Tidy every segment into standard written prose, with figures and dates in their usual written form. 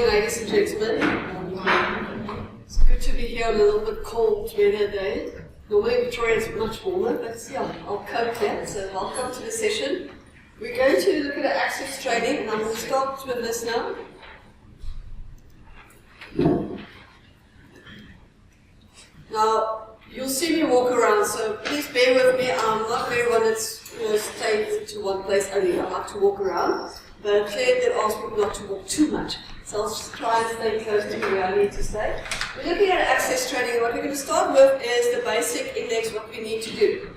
ladies and gentlemen. It's good to be here on a little bit cold weather day. Normally Victoria is much warmer, but yeah, I'll cope here. So welcome to the session. We're going to look at an access training, and I'm going to start with this now. Now, you'll see me walk around, so please bear with me. I'm not very one that's stayed to one place only. I like to walk around. But Claire did ask me not to walk too much, so I'll just try and stay close to where I need to stay. We're looking at access training, and what we're going to start with is the basic index, what we need to do.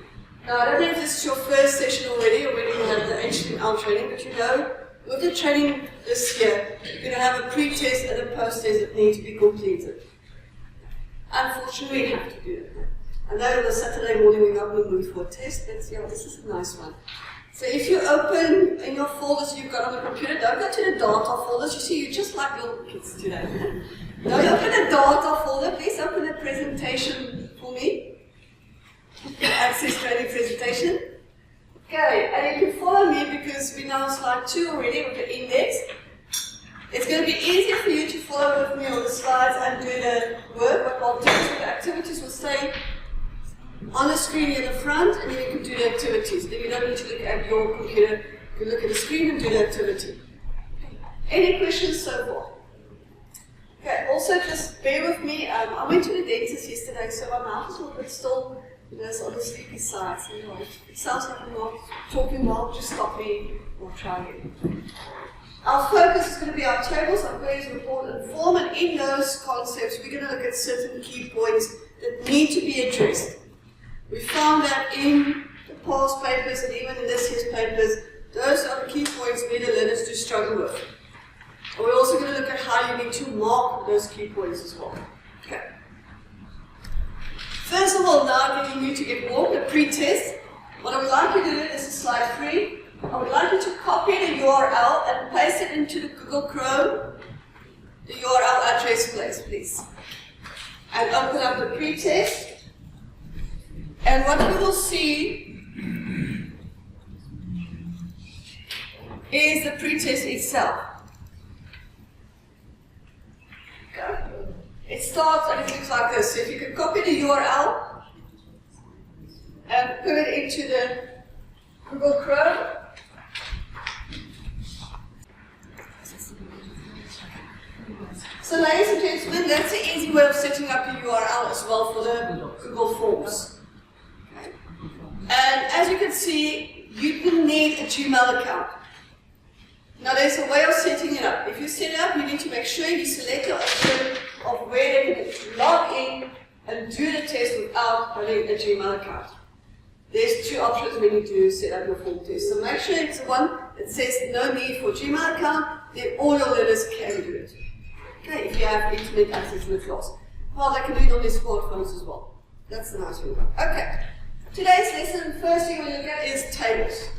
Now, I don't know if this is your first session already you had the HTML training, but you know, with the training this year, you're going to have a pre-test and a post-test that need to be completed. Unfortunately, we have to do it. I know on a Saturday morning we're not going to move for a test, but yeah, this is a nice one. So if you open in your folders you've got on the computer, don't go to the data folders. You see, you're just like little kids today. Don't open the data folder. Please open the presentation for me. Access training presentation. Okay, and you can follow me because we're now on slide 2 already with the index. It's going to be easier for you to follow with me on the slides and do the work. What I'll do is the activities will stay on the screen in the front, and then you can do the activities. Then you don't need to look at your computer. You can look at the screen and do the activity. Any questions so far? Okay, also just bear with me. I went to the dentist yesterday, so my mouth is a little bit still, it's on the sleepy side. So it sounds like I'm not talking well, just stop me or try again. Our focus is going to be our tables, our queries, report, and form, and in those concepts, we're going to look at certain key points that need to be addressed. We found that in the past papers and even in this year's papers, those are the key points where the learners do struggle with. And we're also going to look at how you need to mark those key points as well. Okay. First of all, now getting you to get warm, the pre-test. What I would like you to do, this is slide 3. I would like you to copy the URL and paste it into the Google Chrome, the URL address place, please. And open up the pre-test. And what we will see is the pretest itself. Okay. It starts and it looks like this. So if you can copy the URL and put it into the Google Chrome. So ladies and gentlemen, that's an easy way of setting up your URL as well for the Google Forms. And as you can see, you can need a Gmail account. Now there's a way of setting it up. If you set it up, you need to make sure you select your option of where they can log in and do the test without having a Gmail account. There's 2 options when you do set up your form test. So make sure it's the one that says no need for Gmail account, then all your learners can do it. Okay, if you have internet access in the class. Well, they can do it on their smartphones as well. That's the nice thing. Okay. Today's lesson, first thing we look at is tables.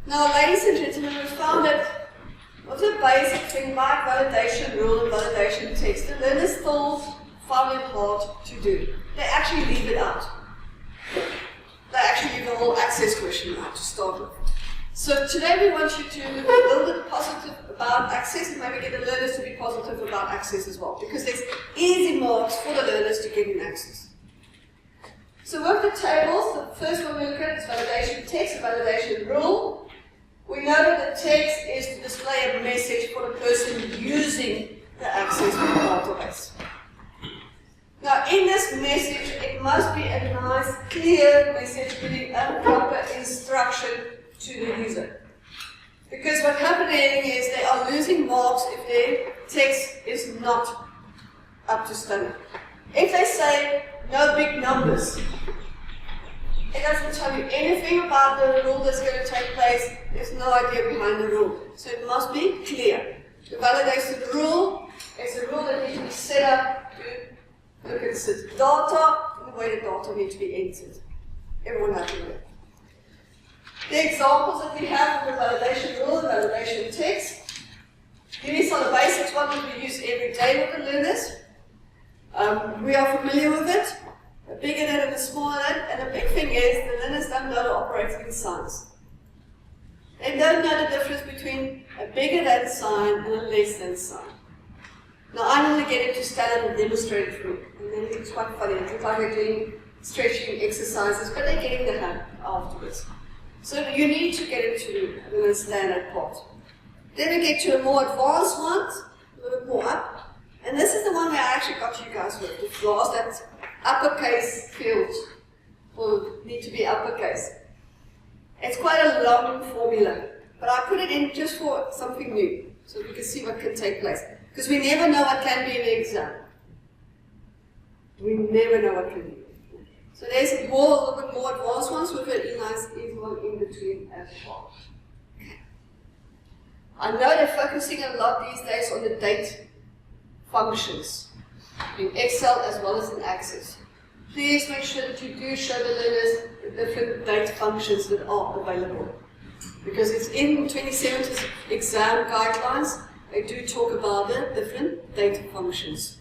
Now, ladies and gentlemen, we found that what's a basic thing like validation rule and validation text, the learners still find it hard to do. They actually leave it out. They actually leave the whole access question out to start with. So today we want you to look a little bit positive about access and maybe get the learners to be positive about access as well, because there's easy marks for the learners to get in access. So with the tables, the first one we look at is validation text and validation rule. We know that the text is to display a message for the person using the access to the database. Now in this message, it must be a nice, clear message giving a proper instruction to the user. Because what's happening is they are losing marks if their text is not up to standard. If they say no big numbers, it doesn't tell you anything about the rule that's going to take place. There's no idea behind the rule. So it must be clear. The validation rule is a rule that needs to be set up to look at the data and the way the data needs to be entered. Everyone has to know it. The examples that we have of the validation rule and validation text. These are the basics ones that we use every day with the learners. We are familiar with it. A bigger net and a smaller net, and the big thing is the learners don't know the operating signs. They don't know the difference between a bigger than sign and a less than sign. Now I normally get it to stand up and demonstrate it for you. And then it's quite funny. It looks like they're doing stretching exercises, but they're getting the hang afterwards. So you need to get it to understand that part. Then we get to a more advanced one, a little bit more up. And this is the one where I actually got you guys with, the class that uppercase field will need to be uppercase. It's quite a long formula, but I put it in just for something new, so we can see what can take place. Because we never know what can be in the exam. We never know what can be. So there's a little bit more advanced ones with a nice interval in between as well. Okay. I know they're focusing a lot these days on the date functions in Excel as well as in Access. Please make sure that you do show the learners the different date functions that are available. Because it's in 2017's exam guidelines, they do talk about the different data functions.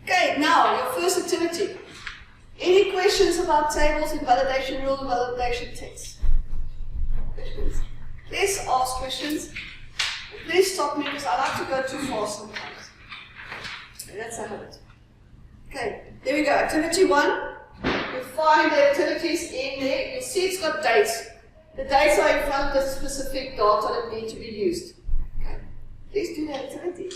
Okay, now your first activity. Any questions about tables, invalidation rule, validation text? Questions? Please ask questions. Please stop me because I like to go too fast sometimes. Okay, that's a habit. Okay, there we go. Activity 1. You find the activities in there. You see it's got dates. The dates are in front of the specific data that need to be used. Okay, please do the activity.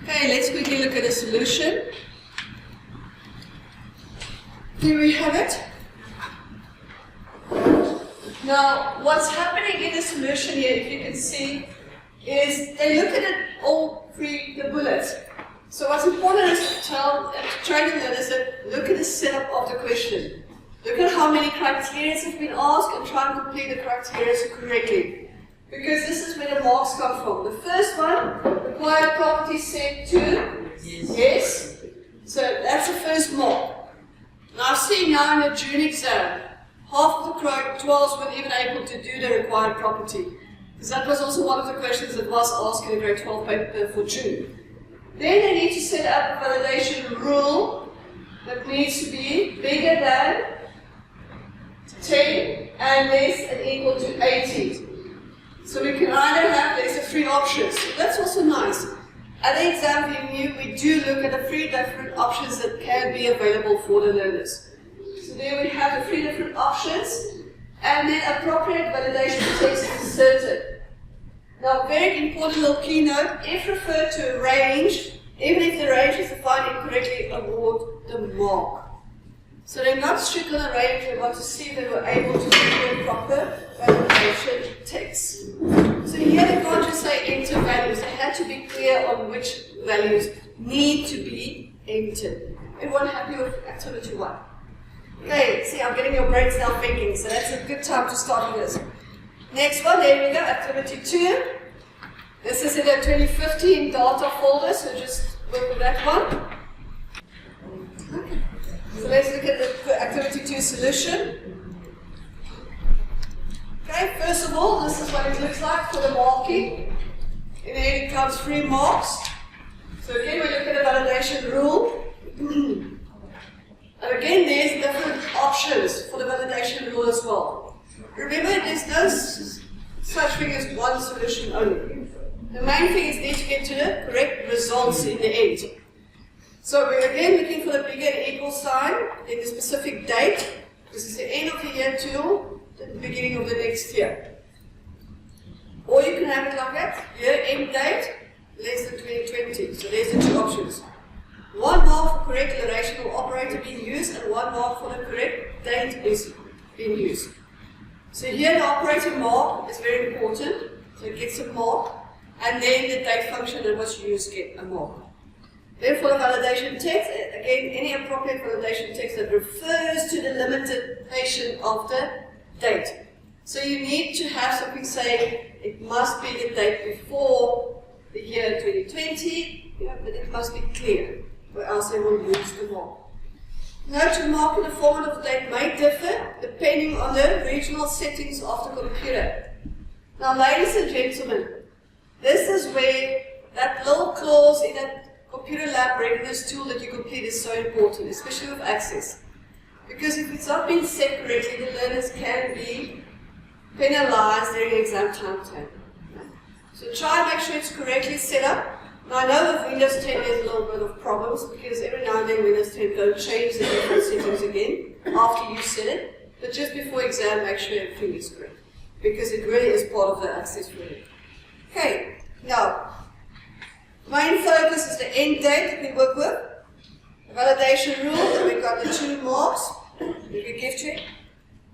Okay, let's quickly look at the solution. Here we have it. Now, what's happening in the solution here, if you can see, is they look at it all three, the bullets. So what's important is to tell and to train the learners that look at the setup of the question. Look at how many criteria have been asked and try and complete the criteria correctly. Because this is where the marks come from. The first one, required property set to yes. So that's the first mark. Now see now in the June exam, half of the 12s weren't even able to do the required property. Because that was also one of the questions that was asked in the grade 12 paper for June. Then they need to set up a validation rule that needs to be bigger than 10 and less than equal to 80. So we can either have, there's the three options. So that's also nice. At the exam review, we do look at the three different options that can be available for the learners. So there we have the three different options, and then appropriate validation text inserted. Now, very important little keynote, if referred to a range, even if the range is defined incorrectly, award the mark. So they're not strict on a range, they want to see if they were able to do proper validation text. So here they can't just say enter values, they had to be clear on which values need to be entered. Everyone happy with activity 1? Okay, see, I'm getting your brains now thinking, so that's a good time to start with this. Next one, there we go, activity 2. This is in the 2015 data folder, so just work with that one. Okay. So let's look at the activity 2 solution. Okay, first of all, this is what it looks like for the marking. In the end it comes 3 marks. So again, we look at the validation rule. And again, there's different options for the validation rule as well. Remember, there's no such thing as one solution only. The main thing is need to get to the correct results in the end. So we're again looking for the bigger and equal sign in the specific date. This is the end of the year till the beginning of the next year. Or you can have it like that, year end date, less than 2020. So there's the 2 options. 1 mark for correct relational operator being used and 1 mark for the correct date is being used. So here the operator mark is very important. So it gets a mark, and then the date function that was used get a mark. Then for the validation text, again, any appropriate validation text that refers to the limitation of the date. So you need to have something saying it must be the date before the year 2020, but it must be clear, or else they will lose the mark. Note to mark in the format of the date may differ depending on the regional settings of the computer. Now, ladies and gentlemen, this is where that little clause in that computer lab readiness tool that you complete is so important, especially with access. Because if it's not being set correctly, the learners can be penalized during exam timetable. So try and make sure it's correctly set up. Now I know with Windows 10 there's a little bit of problems because every now and then Windows 10 don't change the default settings again after you set it. But just before exam, make sure everything is correct. Because it really is part of the access rule. Okay, now, main focus is the end date that we work with. The validation rule, and we've got the 2 marks that we give to it.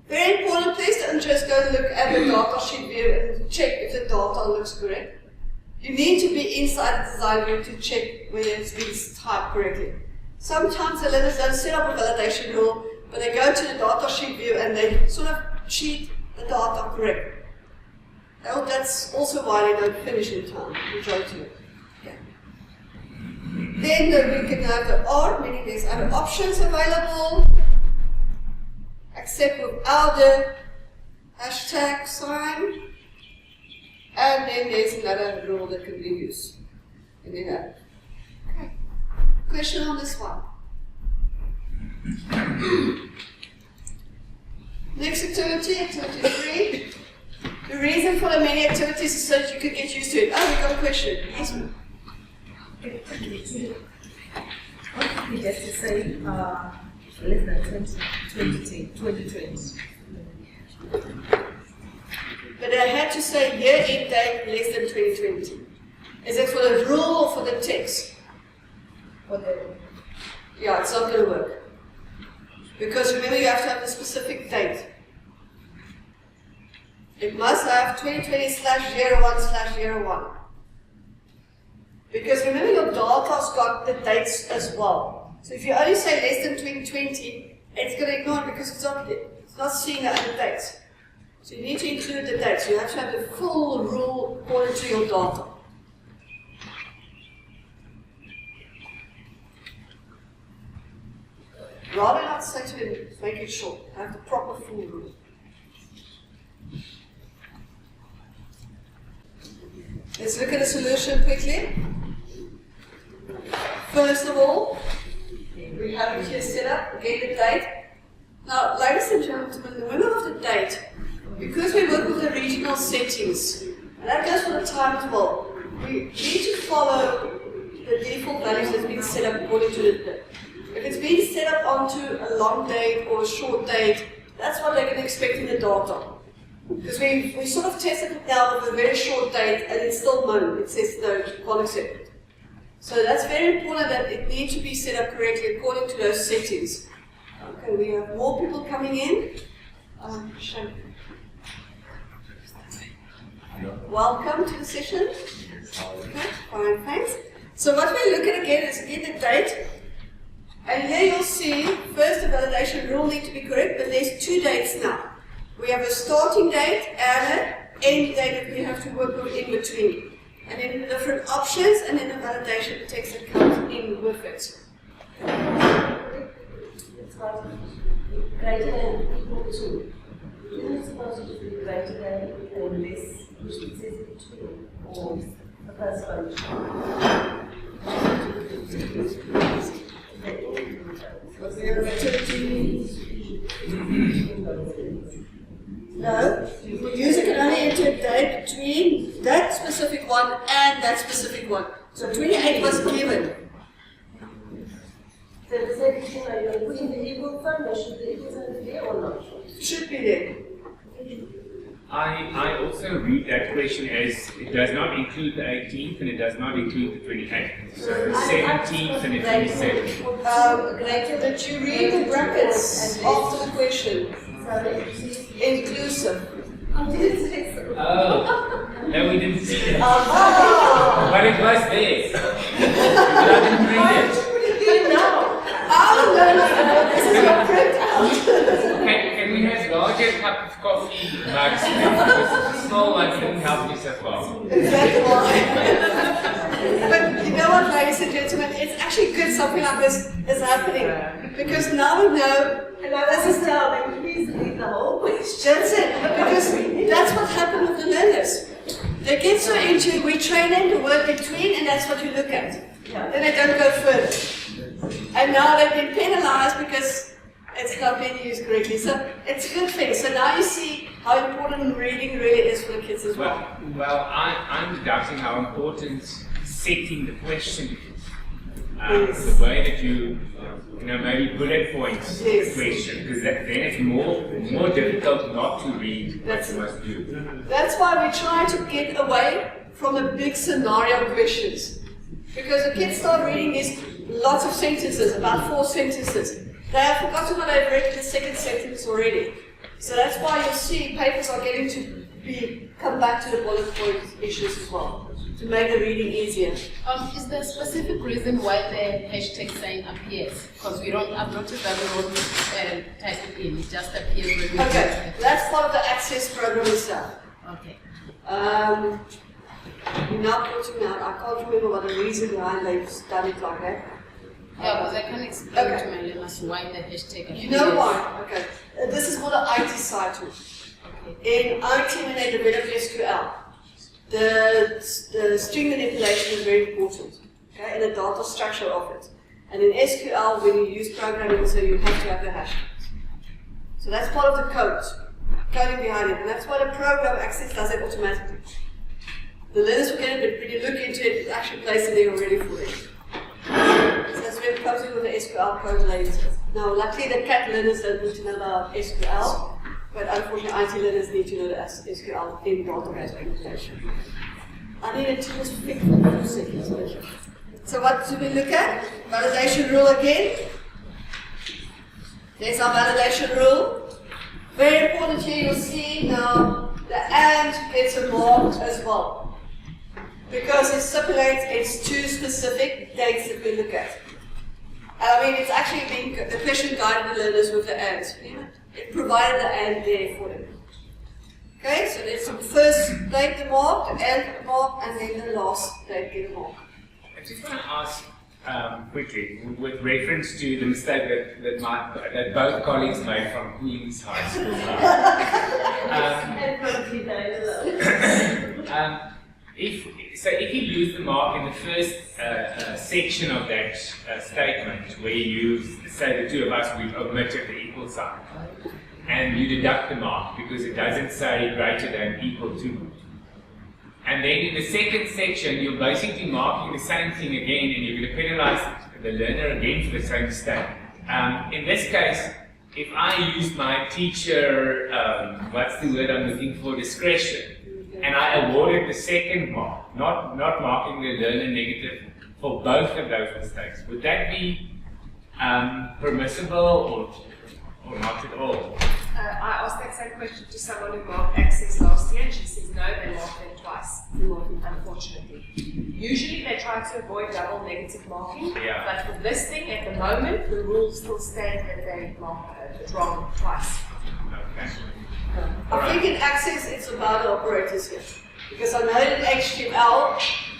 Very important, please don't just go and look at the data sheet view and check if the data looks correct. You need to be inside the design view to check whether it's been typed correctly. Sometimes the learners don't set up a validation rule, but they go to the data sheet view and they sort of cheat the data correct. Oh, that's also why they don't finish in time, majority of it. Okay. Then we can have the R, meaning there's other options available, except without the hashtag sign. And then there's another rule that can be used. And then that. Okay. Question on this one. Next activity, activity 3. The reason for the many activities is so that you could get used to it. Oh, we got a question. Yes, ma'am. What did we just say less than 2020? But I had to say year-end date less than 2020. Is it for the rule or for the text? For the... Yeah, it's not going to work. Because remember, you have to have a specific date. It must have 2020/01/01. Because remember, your data's got the dates as well. So if you only say less than 2020, it's going to ignore it because it's not seeing the other dates. So you need to include the dates. You have to have the full rule according to your data. Rather not say to them, make it short. Have the proper full rule. Let's look at a solution quickly. First of all, we have it here set up, get the date. Now, ladies and gentlemen, the window of the date, because we work with the regional settings, and that goes for the time as well, we need to follow the default values that's been set up according to the date. If it's been set up onto a long date or a short date, that's what they're going to expect in the data. Because we sort of tested it now with a very short date and it's still known. It says no, you can't accept it. So that's very important that it needs to be set up correctly according to those settings. Okay, we have more people coming in. Welcome to the session. Okay, fine, thanks. So what we look at again is again the date. And here you'll see, first the validation rule needs to be correct, but there's 2 dates now. We have a starting date and an end date that we have to work with in between. And then the different options and then the validation text that comes in with it. It's got greater than equal to. Isn't it supposed to be greater than or less, which it says between, or the first function? Was there an activity? No, the user can only enter a date between that specific one and that specific one. So 28 was given. So the second thing, are you putting the equal function? Should the equal sign be there or not? Should be there. I also read that question as it does not include the 18th and it does not include the 28th. So the 17th and the 27th. Did you read the brackets after the question? Inclusive. I didn't say so. Oh, no, we didn't see it. Oh. But it was there. But I didn't read it. Oh, no, this is your printout. Can we have larger cup of coffee mugs? Because the small one didn't help me so far. Exactly why. But you know what, ladies and gentlemen, it's actually good something like this is happening. Because now we know, and now this is tell them, please read the whole question. that's it. Because that's what happened with the learners. They get so into it, we train them to work between, and that's what you look at. Then they don't go further. And now they've been penalized because it's not being used correctly. So it's a good thing. So now you see how important reading really is for the kids as well. Well, I'm deducting how important setting the question is. The way that you maybe bullet points the question, because then it's more difficult not to read what you must do. That's why we try to get away from the big scenario questions. Because the kids start reading these lots of sentences, about 4 sentences. They have forgotten what they've read in the second sentence already. So that's why you'll see papers are getting to come back to the bullet point issues as well, to make the reading easier. Is there a specific reason why the hashtag sign appears? Because I've noticed that we don't type it in, it just appears when we Okay, that's part of the access program itself. Okay. You're now putting out, I can't remember what the reason behind they've done it like that. Yeah, because I can't explain to my learners why the hashtag appears. You know why? Okay. This is called the IT side tool. Okay. In IT, when they develop SQL, the string manipulation is very important, okay, and the data structure of it. And in SQL, when you use programming, so you have to have the hashtags. So that's part of the coding behind it, and that's why the program Access does it automatically. The learners will get it, but when you look into it, it's actually placed in there already for it. So that's where it comes in with the SQL code later. Now, luckily the CAT learners don't need to know about SQL, but unfortunately IT learners need to know the SQL in database manipulation. I needed to just pick for a few seconds. So what do we look at? Validation rule again. There's our validation rule. Very important here, you'll see now the AND gets a mark as well. Because it stipulates it's 2 specific dates that we look at. I mean, it's actually been, the question guided the learners with the ANDs. It provided the AND there for them. Okay, so there's the first date the mark, the AND mark, and then the last date get a mark. I just want to ask quickly, with reference to the mistake that both colleagues made from Queen's High School. If you lose the mark in the first section of that statement, where you say the two of us, we've omitted the equal sign, and you deduct the mark because it doesn't say greater than equal to, and then in the second section, you're basically marking the same thing again, and you're going to penalize the learner again for the same mistake. In this case, if I use my teacher, what's the word I'm looking for, discretion, and I awarded the second mark, not marking the learner negative for both of those mistakes, would that be permissible or not at all? I asked that same question to someone who marked Access last year, and she says no, they marked them twice, unfortunately. Usually they try to avoid double negative marking, but for this thing at the moment, the rules still stand that they mark it wrong twice. Okay. I think in Access it's about the operators here. Because I know in HTML,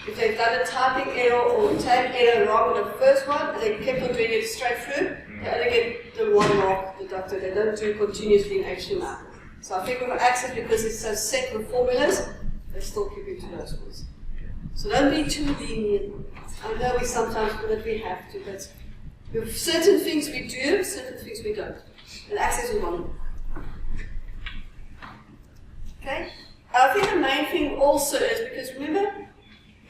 if they've done a typing error or tab error wrong in the first one, and they kept on doing it straight through, they only get the 1 mark deducted. They don't do it continuously in HTML. So I think with Access, because it's so set with formulas, they still keep it to those ones. So don't be too lenient. I know we sometimes feel that we have to, but with certain things we do, certain things we don't. And Access is one of them. Okay? I think the main thing also is, because remember,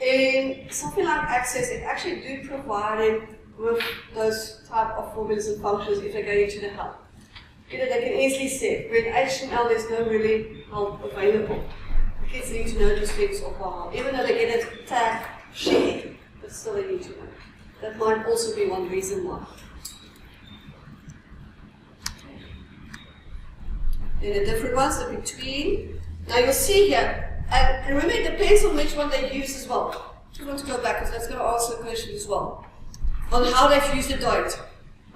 in something like Access, it actually do provide it with those type of formulas and functions if they go into the help. They can easily set. But in HTML, there's no really help available. The kids need to know these things off by heart. Even though they get a tag sheet, but still they need to know. That might also be one reason why. Then the different ones, the between. Now you'll see here, and remember it depends on which one they use as well. I want to go back because that's going to answer the question as well. On how they've used the date.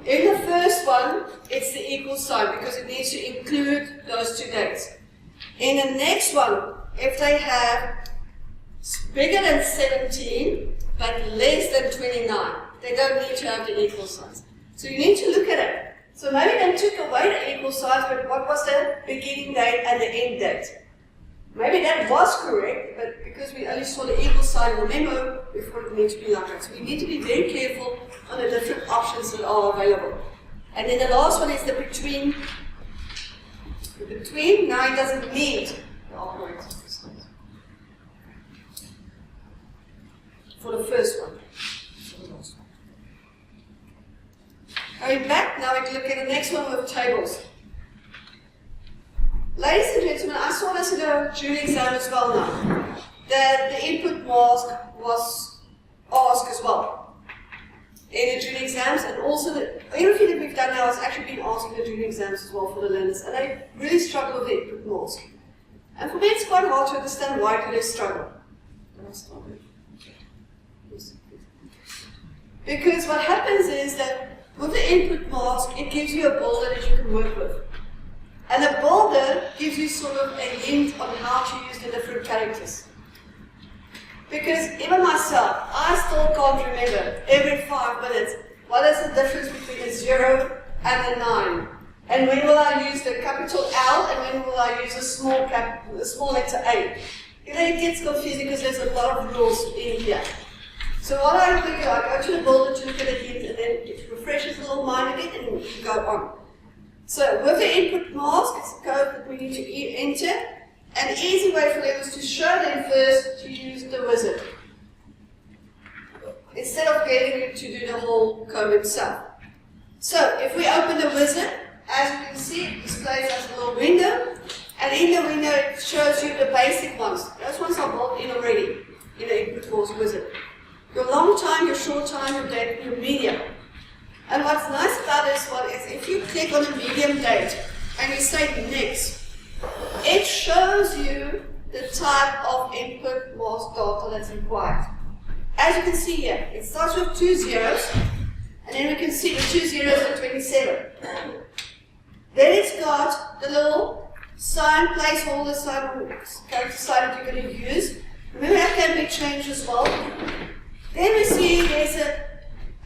In the first one, it's the equal sign because it needs to include those 2 dates. In the next one, if they have bigger than 17 but less than 29, they don't need to have the equal signs. So you need to look at it. So maybe they took away the equal signs, but what was the beginning date and the end date? Maybe that was correct, but because we only saw the equal sign in the memo, we thought it needed to be like that. So we need to be very careful on the different options that are available. And then the last one is the between. The between, now it doesn't need the operator for the first one. Going back, now we look at the next one with tables. Ladies and gentlemen, I saw this in a jury exam as well now, that the input mask was asked as well in the jury exams, and also everything that we've done now has actually been asked in the jury exams as well for the learners, and they really struggle with the input mask. And for me it's quite hard to understand why do they struggle. Because what happens is that with the input mask, it gives you a builder that you can work with. And a builder gives you sort of a hint on how to use the different characters. Because even myself, I still can't remember every 5 minutes what is the difference between a 0 and a 9. And when will I use the capital L and when will I use a small letter A. You know, it gets confusing because there's a lot of rules in here. So what I do, I go to the builder to look at the hint, and then it refreshes the little mind again, and we go on. So with the input mask, it's a code that we need to enter. An easy way for them is to show them first to use the wizard, instead of getting it to do the whole code itself. So if we open the wizard, as you can see, it displays us a little window, and in the window it shows you the basic ones. Those ones are built in already in the input mask wizard. Your long time, your short time, your date, your medium. And what's nice about this one is if you click on the medium date and you say next, it shows you the type of input mask data that's required. As you can see here, it starts with 2 zeros, and then we can see the 2 zeros are 27. Then it's got the little sign, placeholder sign, character sign that you're going to use. Remember that can be changed as well. Then we see there's a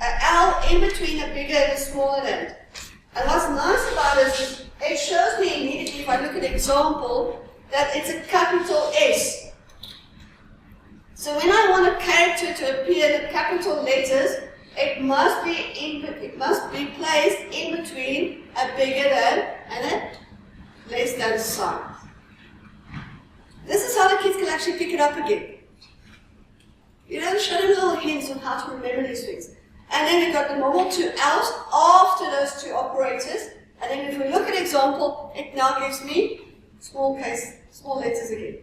L in between a bigger and a smaller end. And what's nice about this is it shows me immediately, if I look at the example, that it's a capital S. So when I want a character to appear in the capital letters, it must be placed in between a bigger than and a less than sign. This is how the kids can actually pick it up again. You know, show them little hints on how to remember these things. And then we've got the normal 2 L's after those 2 operators. And then if we look at example, it now gives me small letters again.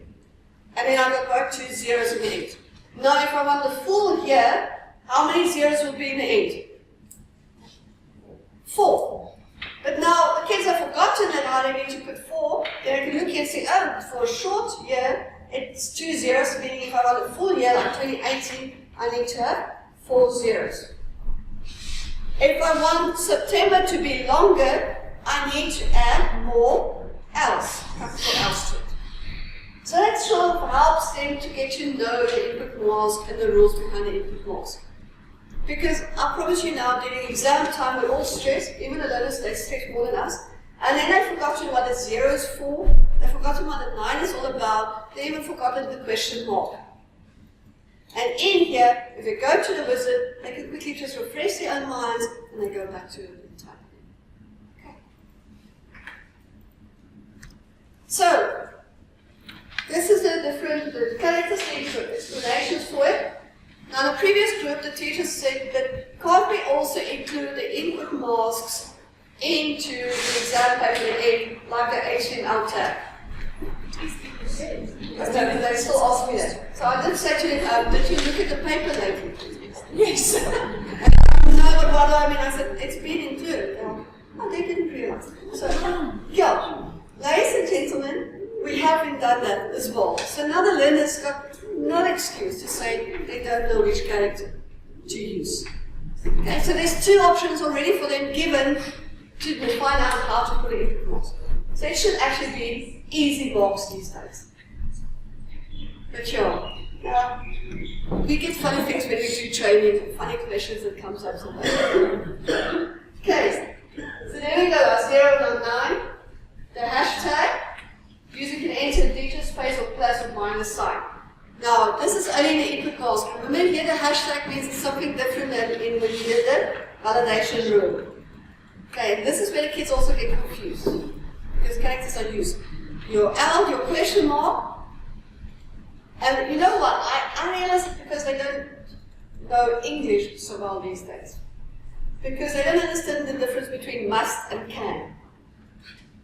And then I've got both 2 zeros in the end. Now if I want the full here, how many zeros will be in the end? 4. But now the kids have forgotten that how they need to put 4. Then I can look here and say, oh, for a short year, it's 2 zeros, meaning if I want a full year, like 2018, I need to have 4 zeros. If I want September to be longer, I need to add more L's, capital L's to it. So that sort of helps them to get to know the input mask and the rules behind the input mask. Because I promise you now, during exam time, we're all stressed, even the learners, they stress more than us. And then they've forgotten what the 0 is for, they've forgotten what the 9 is all about, they even forgotten the question mark. And in here, if they go to the wizard, they can quickly just refresh their own minds and they go back to the type. Okay. So, this is the characters, the explanations for it. Now, in the previous group, the teacher said that can't we also include the input masks into the exam paper like the HTML tag? They still ask me that. So I did say to them, did you look at the paper lately? Yes. No, but what do I mean? I said, it's been included. Oh, they didn't realize. So, yeah, ladies and gentlemen, we haven't done that as well. So now the learners got no excuse to say they don't know which character to use. Okay, so there's 2 options already for them given to find out how to put it in mask. So it should actually be easy box these days. But yeah, we get funny things when we do training, funny questions that comes up sometimes. Okay, so there we go, 0 and 9. The hashtag, user can enter a digit, space, or plus or minus sign. Now, this is only in the input mask. Remember here the hashtag means it's something different than in when you did the validation room. Okay, this is where the kids also get confused. Because characters are used. Your L, your question mark. And you know what? I realize it's because they don't know English so well these days. Because they don't understand the difference between must and can.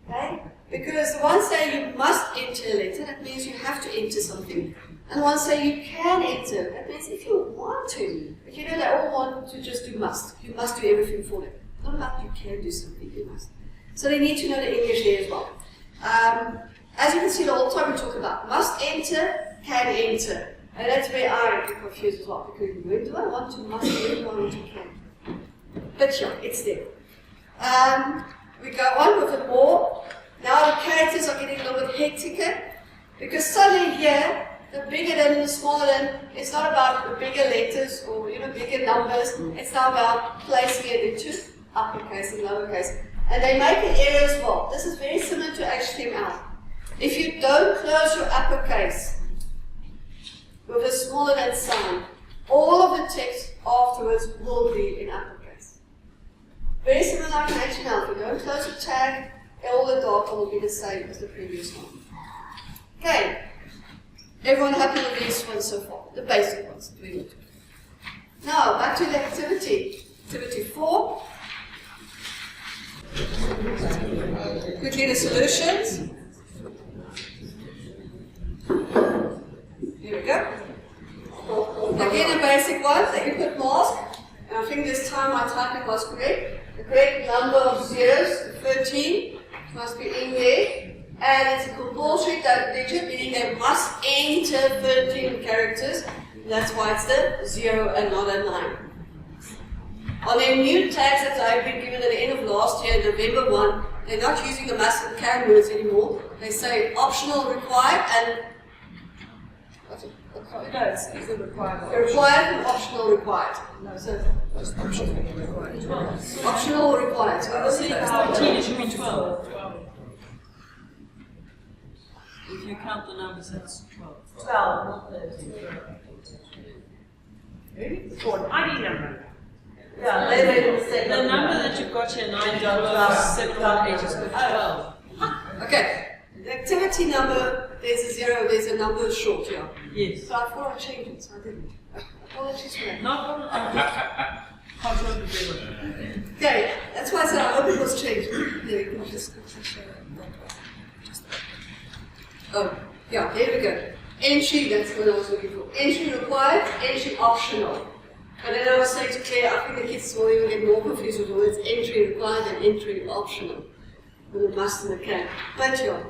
Okay? Because the ones say you must enter a letter, that means you have to enter something. And the ones say you can enter, that means if you want to. But you know they all want to just do must. You must do everything for them. Not about you can do something, you must. So they need to know the English there as well. As you can see the whole time we talk about must enter, can enter. And that's where I get confused as well. Because when do I want to must, when do I want to can? But yeah, it's there. We go on with the more. Now the characters are getting a little bit hecticer. Because suddenly here, the bigger than and the smaller than, it's not about the bigger letters or bigger numbers. It's now about placing it into uppercase and lowercase. And they make an error as well. This is very similar to HTML. If you don't close your uppercase with a smaller than sign, all of the text afterwards will be in uppercase. Very similar like in HTML. If you don't close the tag, all the data will be the same as the previous one. Okay. Everyone happy with these ones so far? The basic ones that we looked at. Now, back to the activity. Activity 4. Quickly the solutions. Here we go. Again, a basic one, the input mask. And I think this time my typing was correct. The correct number of zeros, 13, must be in there. And it's a compulsory digit, meaning they must enter 13 characters. That's why it's the 0 and not a 9. On their new tags that I've been given at the end of last year, November 1, they're not using the must and can words anymore. They say optional, required, and what's it? No, it's the required. Required and optional required. No, so optional required. Optional required. So See, 13 it should be 12. If you count the numbers, that's 12. 12, not 13. For an ID number. Yeah, they made a mistake. The number that you've got here, 9.7.8, is 12. okay. The activity number, there's a 0, there's a number short here. Yes. So I thought I'd change it, so I didn't. Apologies for that. No problem. Can't remember the Okay, that's why I said I hope it was changed. There we go. Just show it that way. Oh, yeah, there we go. Entry, that's what I was looking for. Entry required, entry optional. And then I was saying to Claire, I think the kids will even get more confused with the words entry required and entry optional. With the must and the can. But yeah,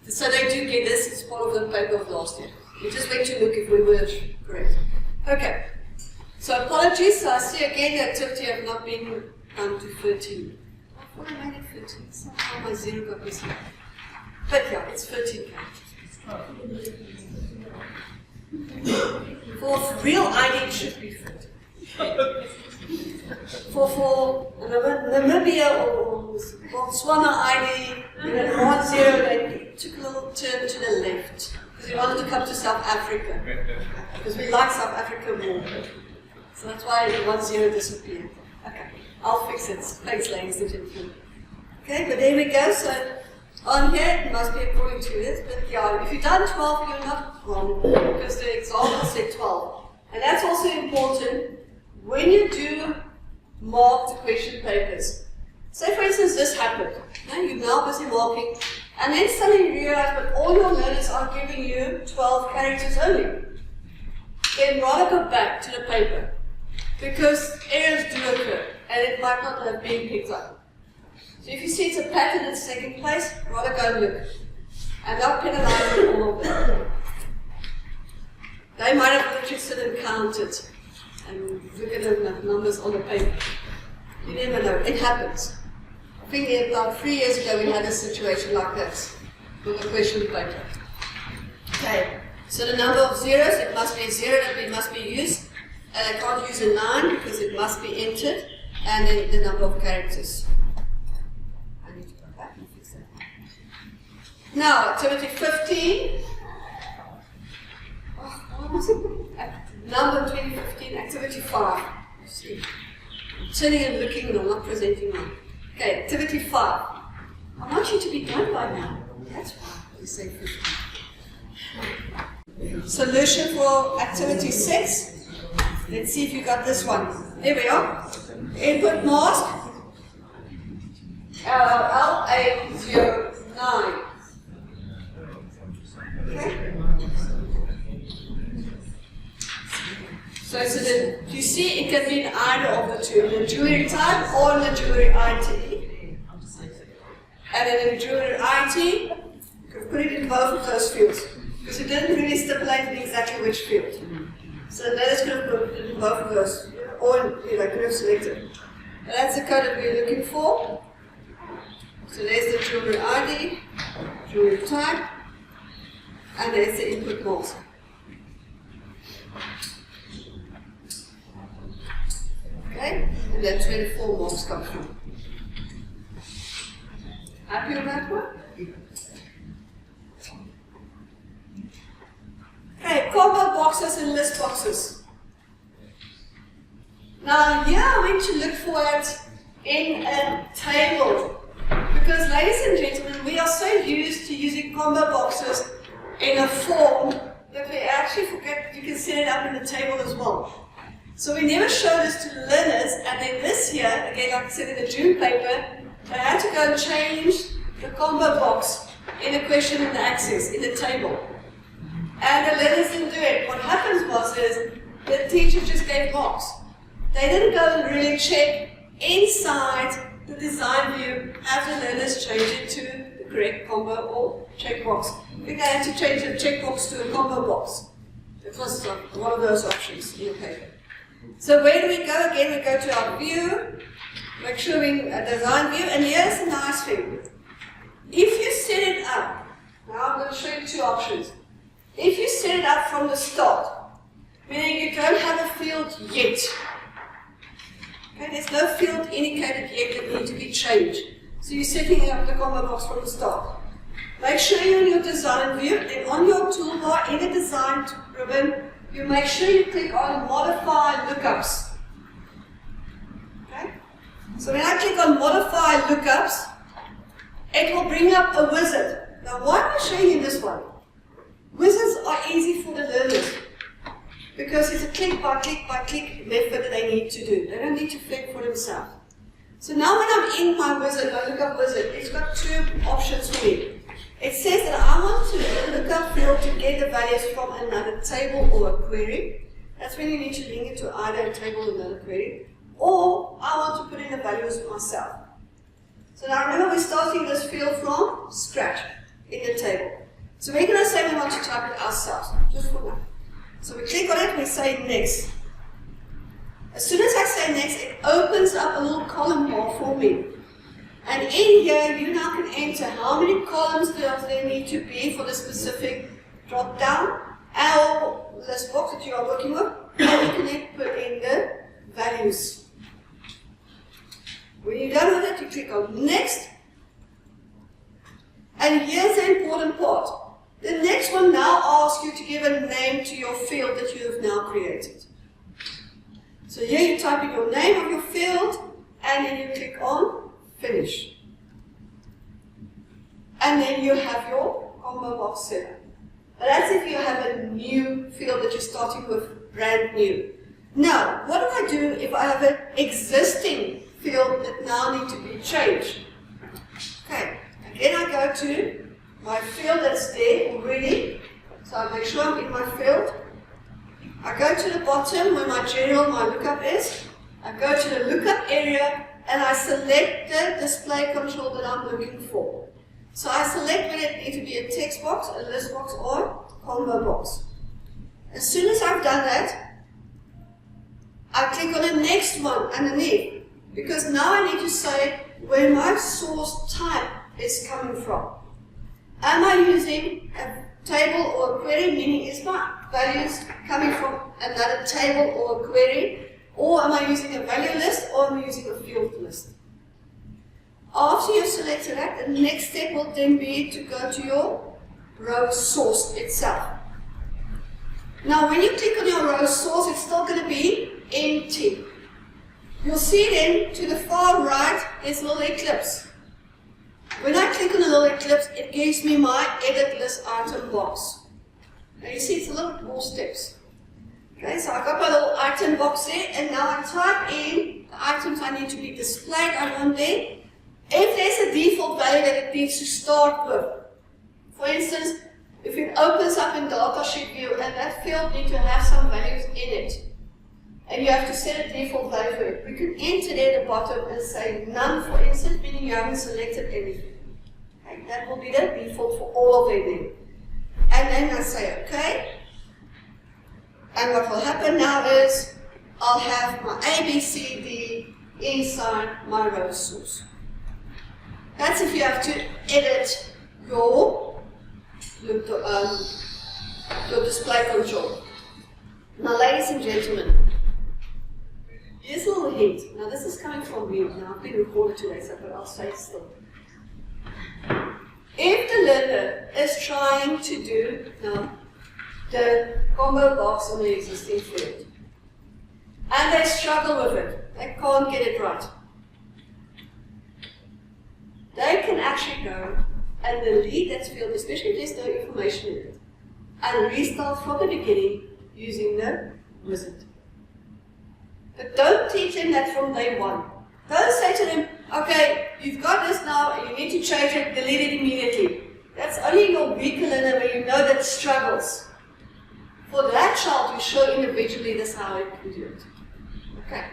so they do get this, it's part of the paper of last year. We just went to look if we were correct. Okay, so apologies, so I see again the activity have not been to 13. I thought I made it 13, somehow my 0 got missing. But yeah, it's 13 characters. For real ID it should be 13. For Namibia or Botswana ID, 1-0, they took a little turn to the left because we wanted to come to South Africa because we like South Africa more. So that's why the 1-0 disappeared. Okay, I'll fix it. Thanks, ladies and gentlemen. Okay, but there we go. So on here it must be according to this, but yeah, if you've done 12, you're not wrong because the example said 12, and that's also important. When you do mark the question papers, say for instance this happened, you're now busy marking, and then suddenly you realize that all your learners are giving you 12 characters only. Then rather go back to the paper, because errors do occur, and it might not have been picked up. So if you see it's a pattern in second place, rather go and look, and not penalize all of them. They might have literally sit and counted, and look at the numbers on the paper. You never know, it happens. I think about 3 years ago we had a situation like this with the question paper. Okay, so the number of zeros, it must be a 0 that it must be used, and I can't use a 9 because it must be entered, and then the number of characters. I need to go back and fix that. Now, activity 15. Oh, Number 2015, activity 5. See. Turning and looking, no, not presenting now. Okay, activity 5. I want you to be done by now. That's why we say 15. Solution for activity 6. Let's see if you got this one. There we are. Input mask. LA09. Okay. So you see it can be in either of the two, the jewelry type or in the jewelry IT. And in the jewelry IT, you could put it in both of those fields. Because it didn't really stipulate in exactly which field. So let us could have put it in both of those. Or could have selected. And that's the code that we're looking for. So there's the jewelry ID, jewelry type, and there's the input mask. Okay, and that's where the 4 marks come from. Happy with that one? Okay, combo boxes and list boxes. Now here I want to look for it in a table. Because ladies and gentlemen, we are so used to using combo boxes in a form that we actually forget that you can set it up in the table as well. So we never show this to the learners, and then this year, again like I said in the June paper, I had to go and change the combo box in the question and the access in the table. And the learners didn't do it. What happened was the teacher just gave marks. They didn't go and really check inside the design view as the learners change it to the correct combo or checkbox. I think they had to change the checkbox to a combo box. It was one of those options in your paper. So where do we go? Again, we go to our view, make sure we design view, and here's a nice thing. If you set it up, now I'm going to show you 2 options. If you set it up from the start, meaning you don't have a field yet, okay, there's no field indicated yet that need to be changed. So you're setting up the combo box from the start. Make sure you're in your design view, and on your toolbar in the design ribbon, you make sure you click on modify lookups. Okay? So when I click on modify lookups, it will bring up a wizard. Now why am I showing you this one? Wizards are easy for the learners because it's a click by click method that they need to do. They don't need to think for themselves. So now when I'm in my wizard, my lookup wizard, it's got 2 options for me. It says that I want to look up field to get the values from another table or a query. That's when you need to link it to either a table or another query. Or I want to put in the values myself. So now remember we're starting this field from scratch in the table. So we're going to say we want to type it ourselves, just for now. So we click on it, we say next. As soon as I say next, it opens up a little column bar for me. And in here, you now can enter how many columns there need to be for the specific drop down or list box that you are working with, and you can then put in the values. When you're done with it, you click on next. And here's the important part. The next one now asks you to give a name to your field that you have now created. So here you type in your name of your field, and then you click on finish. And then you have your combo box set up. But that's if you have a new field that you're starting with, brand new. Now, what do I do if I have an existing field that now needs to be changed? Okay, again I go to my field that's there already. So I make sure I'm in my field. I go to the bottom where my lookup is. I go to the lookup area and I select the display control that I'm looking for. So I select whether it needs to be a text box, a list box, or combo box. As soon as I've done that, I click on the next one underneath, because now I need to say where my source type is coming from. Am I using a table or a query, meaning is my values coming from another table or a query? Or am I using a value list, or am I using a field list? After you've selected that, the next step will then be to go to your row source itself. Now when you click on your row source, it's still going to be empty. You'll see then to the far right, there's a little ellipse. When I click on the little ellipse, it gives me my edit list item box. Now you see it's a little bit more steps. Okay, so I got my little item box there, and now I type in the items I need to be displayed. I want there. If there's a default value that it needs to start with, for instance, if it opens up in datasheet view and that field needs to have some values in it, and you have to set a default value for it, we can enter there at the bottom and say none, for instance, meaning you haven't selected anything. Okay, that will be the default for all of them then. And then I say OK. And what will happen now is I'll have my A, B, C, D inside my row source. That's if you have to edit your display control. Now, ladies and gentlemen, here's a little hint. Now, this is coming from me. Now, I've been recorded today, so but I'll say it still. If the learner is trying to do the combo box on the existing field, and they struggle with it, they can't get it right, they can actually go and delete that field, especially if there's no information in it, and restart from the beginning using the wizard. But don't teach them that from day one. Don't say to them, okay, you've got this now, you need to change it, delete it immediately. That's only your weaker learner where you know that struggles. For that child, you show individually this how it can do it. Okay.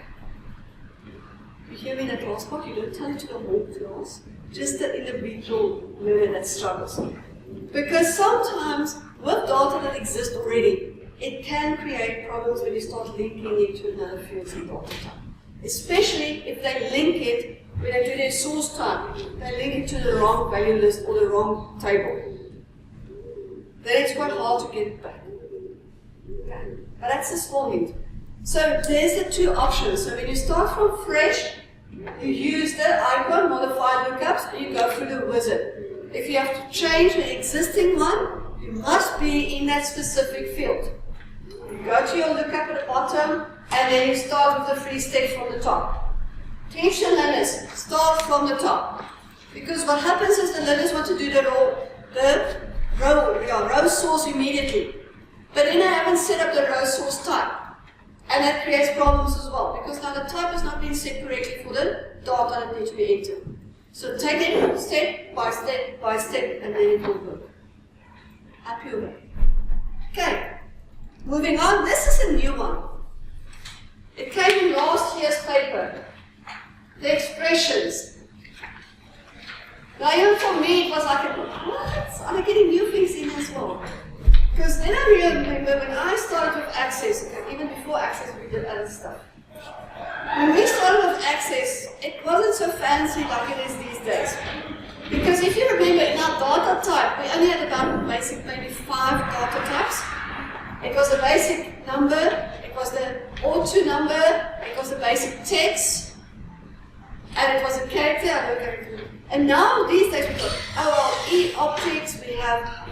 You hear me in that last part? You don't tell it to the whole class. Just the individual learner that struggles. Because sometimes, with data that exists already, it can create problems when you start linking it to another field in data type. Especially if they link it, when they do their source type, they link it to the wrong value list or the wrong table. Then it's quite hard to get it back. Okay. But that's a small hint. So there's the two options. So when you start from fresh, you use the icon, modify lookups, and you go through the wizard. If you have to change the existing one, you must be in that specific field. You go to your lookup at the bottom, and then you start with the free steps from the top. Attention learners, start from the top. Because what happens is the learners want to do the row source immediately. But then they haven't set up the row source type. And that creates problems as well, because now the type has not been set correctly for the data that needs to be entered. So take it step by step by step, and then it will work. Happy with it? Okay, moving on. This is a new one. It came in last year's paper. The expressions. Now, even for me, it was like, what? Are they getting new things in as well? Because then I remember when I started with Access, okay, even before Access we did other stuff. When we started with Access, it wasn't so fancy like it is these days. Because if you remember in our data type, we only had about basic maybe 5 data types. It was the basic number, it was the auto number, it was the basic text, and it was a character. And now these days we've got OLE objects, we have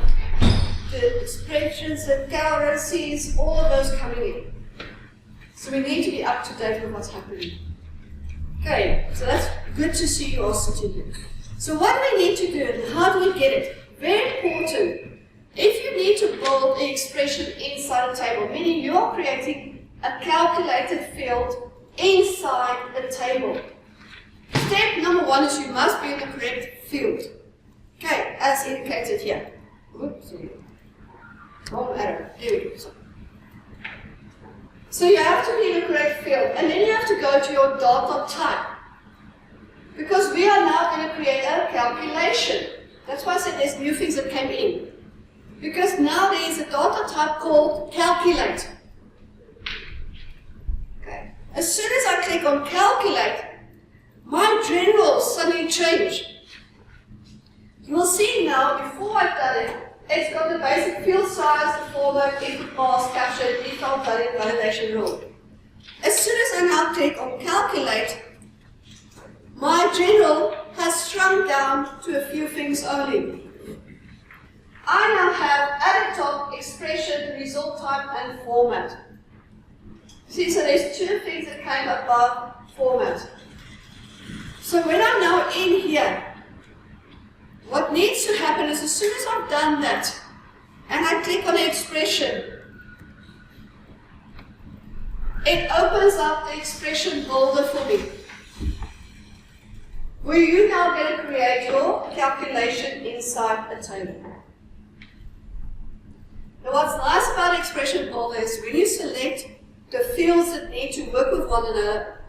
the expressions, the currencies, all of those coming in. So we need to be up to date with what's happening. Okay, so that's good to see you all sitting here. So what do we need to do and how do we get it? Very important. If you need to build an expression inside a table, meaning you are creating a calculated field inside a table. Step number 1 is you must be in the correct field. Okay, as indicated here. Oops. Wrong arrow. There we go. So you have to be in the correct field, and then you have to go to your data type. Because we are now going to create a calculation. That's why I said there's new things that came in. Because now there is a data type called calculate. Okay. As soon as I click on calculate, my generals suddenly change. You will see now, before I've done it, it's got the basic field size, the format, input pass, capture, default value, validation rule. As soon as I now click on calculate, my general has shrunk down to a few things only. I now have at the top expression, result type, and format. See, so there's two things that came above format. So when I'm now in here, what needs to happen is as soon as I've done that, and I click on the expression, it opens up the expression builder for me, where you now going to create your calculation inside a table. Now what's nice about expression builder is when you select the fields that need to work with one another,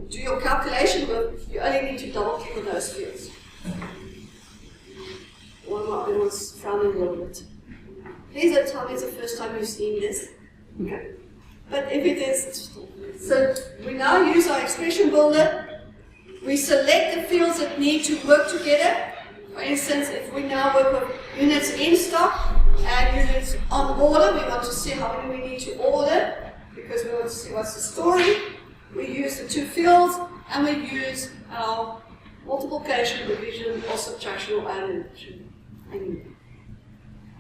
do your calculation work, you only need to double click on those fields. One of my was frowning a little bit. Please don't tell me it's the first time you've seen this. Okay. But if it is, so we now use our expression builder. We select the fields that need to work together. For instance, if we now work with units in stock and units on order, we want to see how many we need to order because we want to see what's the story. We use the two fields and we use our multiplication, division, or subtraction or addition.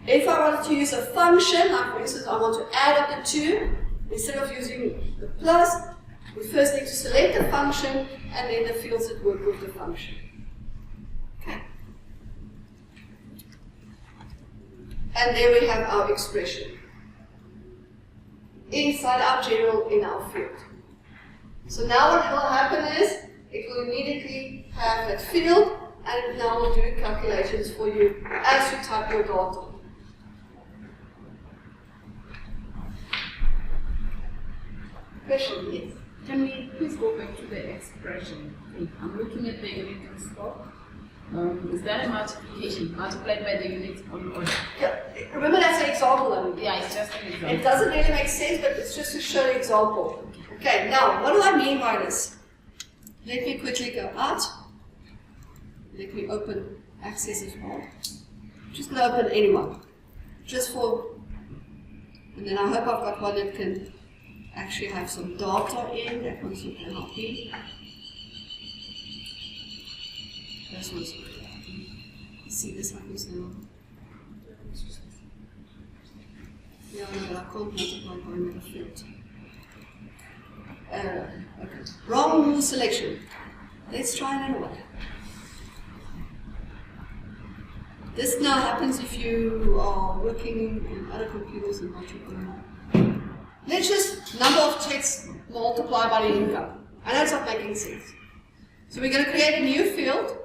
If I wanted to use a function, like for instance, I want to add up the two, instead of using the plus, we first need to select the function and then the fields that work with the function. Okay. And there we have our expression. Inside our general in our field. So now what will happen is, it will immediately have that field and it now will do calculations for you as you type your data. Question, yes? Can we please go back to the expression? I'm looking at the unit in stock. Is that a multiplication multiplied by the unit on order? Yeah, remember that's an example only. Yeah, it's just an example. It doesn't really make sense, but it's just to show an example. Okay, now, what do I mean by this? Let me quickly go out. Let me open Access as well. Just going to open anyone. Just for, and then I hope I've got one that can actually have some data in. That one's not going to help me. This one's good. See, this one is now. Yeah, no, but I can't multiply by another field. Okay. Wrong selection. Let's try another one. This now happens if you are working on other computers and not your own. Let's just number of tests multiplied by the income. I know it's not making sense. So we're going to create a new field.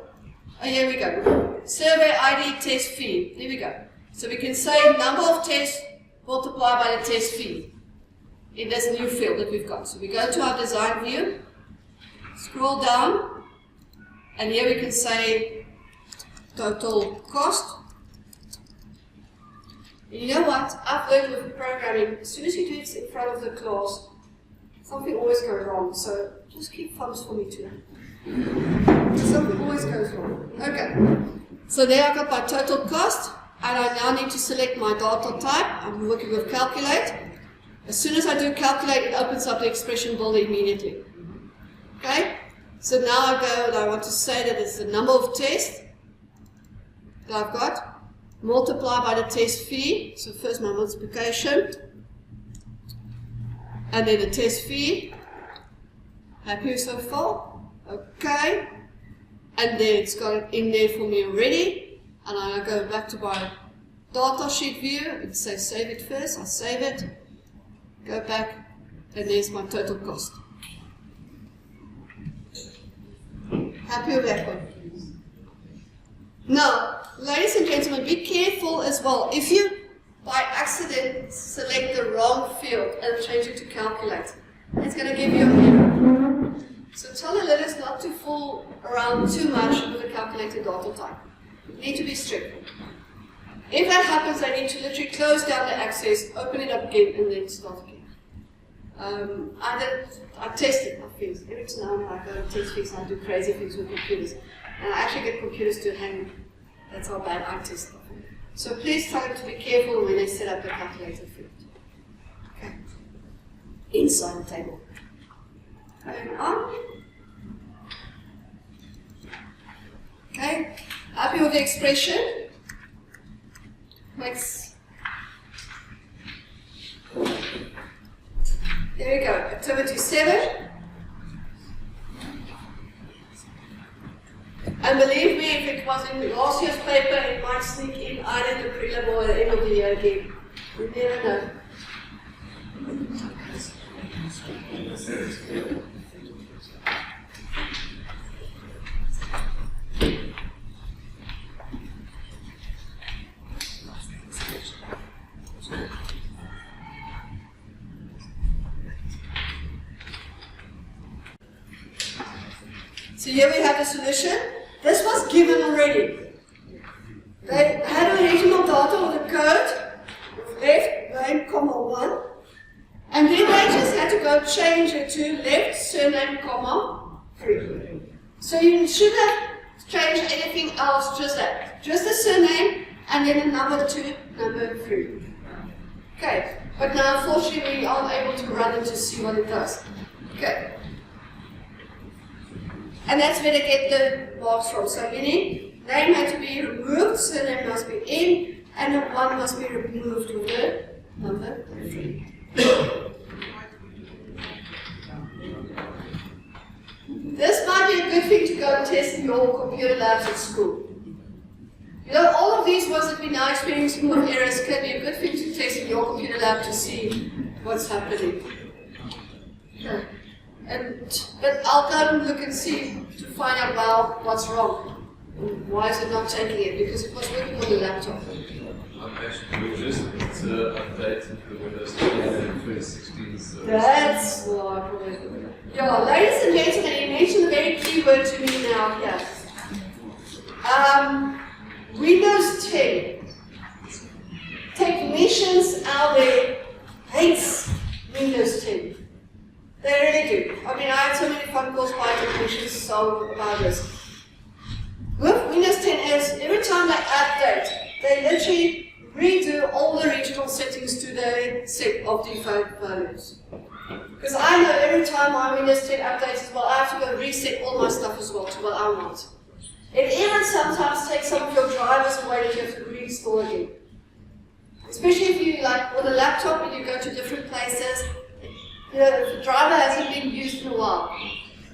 Oh, here we go. Survey ID test fee. There we go. So we can say number of tests multiplied by the test fee. In this new field that we've got. So we go to our design view, scroll down, and here we can say total cost. And you know what? I've learned with programming, as soon as you do it in front of the class, something always goes wrong. So just keep thumbs for me too. Something always goes wrong. Okay. So there I got my total cost, and I now need to select my data type. I'm working with calculate. As soon as I do calculate, it opens up the expression builder immediately. Okay? So now I go and I want to say that it's the number of tests that I've got, multiplied by the test fee. So first my multiplication, and then the test fee. Happy so far? Okay. And then it's got it in there for me already. And I go back to my data sheet view and say save it first. I save it. Go back, and there's my total cost. Happy with that one? Now, ladies and gentlemen, be careful as well. If you, by accident, select the wrong field and change it to calculate, it's going to give you an error. So tell the learners not to fool around too much with the calculated data type. You need to be strict. If that happens, they need to literally close down the access, open it up again, and then start again. I tested my things. Every now and then I go and test things and I do crazy things with computers. And I actually get computers to hang. That's how bad I test them. So please tell them to be careful when they set up the calculator field. Okay. Inside the table. Going on. Okay. Happy with the expression? Next. There we go. Activity 7. And believe me, if it was in last year's paper, it might sneak in either in the prelim or at the end of the year again. You never know. So here we have the solution. This was given already. They had original data on the code, left, name, comma, 1. And then they just had to go change it to left, surname, comma, 3. So you shouldn't have changed anything else, just that. Just the surname, and then a number 2, number 3. Okay, but now unfortunately we aren't able to run it to see what it does. Okay. And that's where they get the marks from. So meaning, name had to be removed, surname must be in, and the 1 must be removed with the number 3. This might be a good thing to go and test in your computer labs at school. You know, all of these ones that we now experiencing with errors can be a good thing to test in your computer lab to see what's happening. Okay. But I'll go and look and see to find out, well, what's wrong. Why is it not taking it? Because it was working on the laptop. Actually, it's updated the Windows 10 in 2016. So that's what we're doing. Yeah, ladies and gentlemen, you mentioned a very key word to me now here. Windows 10. Technicians out there hates Windows 10. They really do. I mean, I had so many phone calls by technicians about this. With Windows 10S, every time they update, they literally redo all the regional settings to the set of default values. Because I know every time my Windows 10 updates as well, I have to go reset all my stuff as well to what I want. It even sometimes takes some of your drivers away that you have to reinstall again. Especially if you, like, on a laptop and you go to different places, you know, if the driver hasn't been used in a while,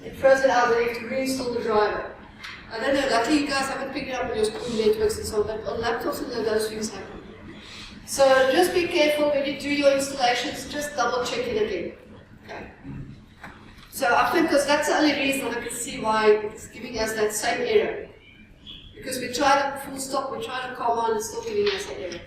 it throws it out and you have to reinstall the driver. I don't know, luckily you guys haven't picked it up on your school networks and so on, but on laptops and those things happen. So just be careful when you do your installations, just double check it again. Okay. So I think because that's the only reason I can see why it's giving us that same error. Because we tried a full stop, we tried a comma and it's still giving us that error.